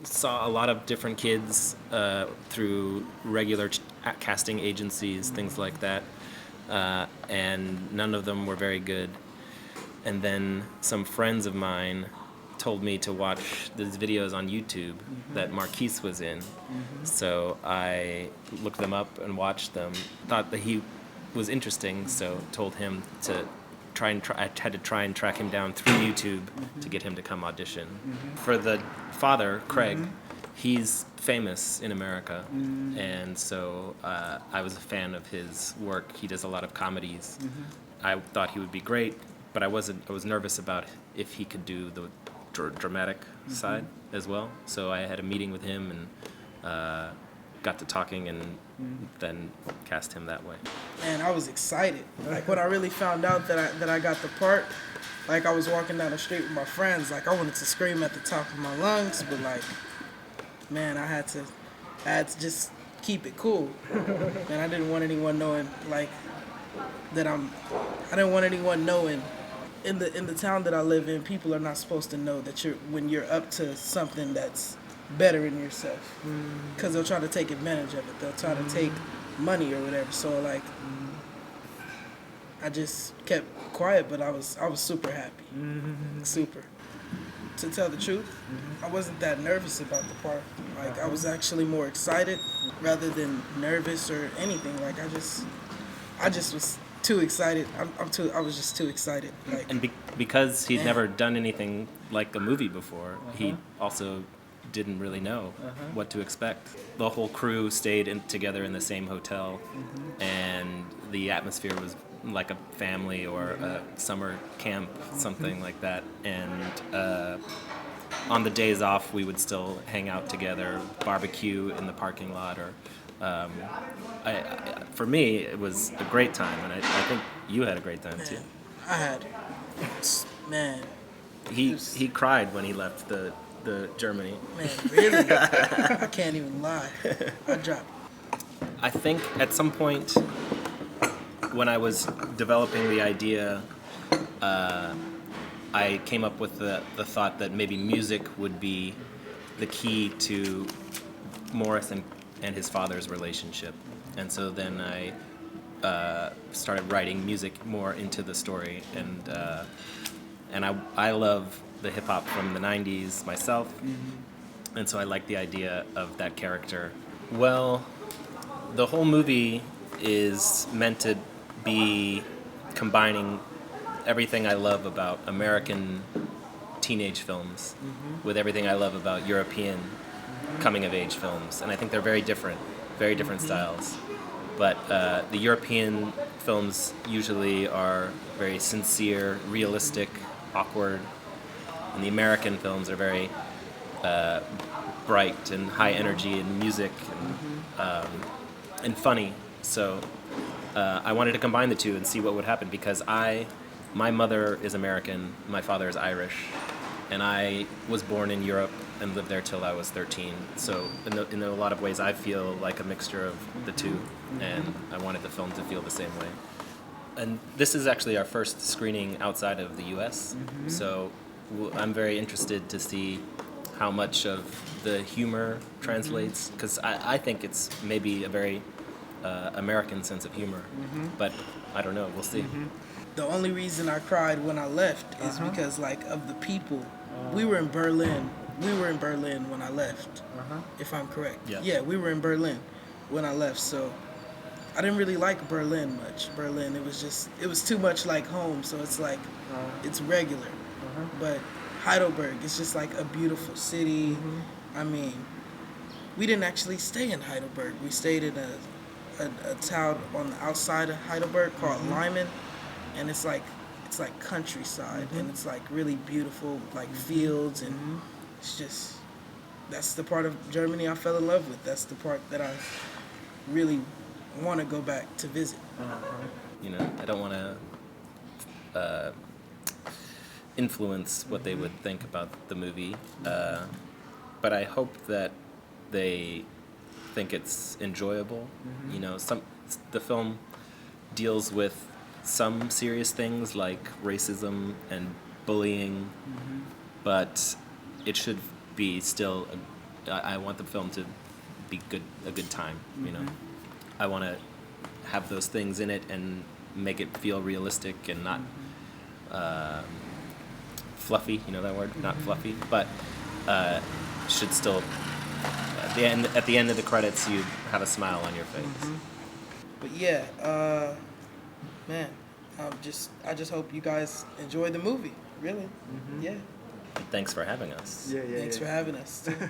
saw a lot of different kids through regular casting agencies, things like that, and none of them were very good. And then some friends of mine told me to watch these videos on YouTube that Markees was in. So I looked them up and watched them. Thought that he was interesting, so told him to I had to try and track him down through YouTube to get him to come audition. For the father, Craig, he's famous in America, and so I was a fan of his work. He does a lot of comedies. I thought he would be great, but I was nervous about if he could do the dramatic side as well. So I had a meeting with him and got to talking and then cast him that way. Man, I was excited. Like when I really found out that I got the part, like I was walking down the street with my friends, like I wanted to scream at the top of my lungs, but like, man, I had to just keep it cool. And I didn't want anyone knowing like that I didn't want anyone knowing in the town that I live in, people are not supposed to know that when you're up to something that's better in yourself, because they'll try to take advantage of it. They'll try to take money or whatever. So like, I just kept quiet, but I was super happy, super. To tell the truth, I wasn't that nervous about the part. Like I was actually more excited rather than nervous or anything. Like I just was too excited. I was just too excited. Like, And because he'd never done anything like a movie before, he also didn't really know what to expect. The whole crew stayed together in the same hotel, and the atmosphere was like a family or a summer camp, something like that. And on the days off, we would still hang out together, barbecue in the parking lot, or for me, it was a great time, and I think you had a great time too. I had, man. He cried when he left the Germany. Man, really? I can't even lie. I dropped. I think at some point when I was developing the idea, I came up with the thought that maybe music would be the key to Morris and his father's relationship. And so then I started writing music more into the story, and I love the hip-hop from the 90s myself, and so I like the idea of that character. Well, the whole movie is meant to be combining everything I love about American teenage films with everything I love about European coming-of-age films, and I think they're very different styles. But the European films usually are very sincere, realistic, awkward, and the American films are very bright and high energy and music and funny. So I wanted to combine the two and see what would happen, because my mother is American, my father is Irish, and I was born in Europe and lived there till I was 13. So in a lot of ways, I feel like a mixture of the two, and I wanted the film to feel the same way. And this is actually our first screening outside of the U.S., so I'm very interested to see how much of the humor translates, because I think it's maybe a very American sense of humor, but I don't know, we'll see. The only reason I cried when I left is because like of the people. We were in Berlin. We were in Berlin when I left, if I'm correct. Yeah, we were in Berlin when I left, so I didn't really like Berlin much. Berlin, it was too much like home, so it's like, it's regular. But Heidelberg, it's just like a beautiful city. I mean, we didn't actually stay in Heidelberg. We stayed in a town on the outside of Heidelberg called Lyman, and it's like countryside, and it's like really beautiful, like fields, and it's just, that's the part of Germany I fell in love with. That's the part that I really want to go back to visit. You know, I don't want to influence what they would think about the movie, but I hope that they think it's enjoyable. You know, the film deals with some serious things like racism and bullying, but it should be still I want the film to be a good time. You know, I want to have those things in it and make it feel realistic and not fluffy. You know that word? Not fluffy, but should still at the end of the credits you have a smile on your face. But yeah, man, I just hope you guys enjoy the movie. Really, yeah. Thanks for having us. Thanks for having us. Yeah.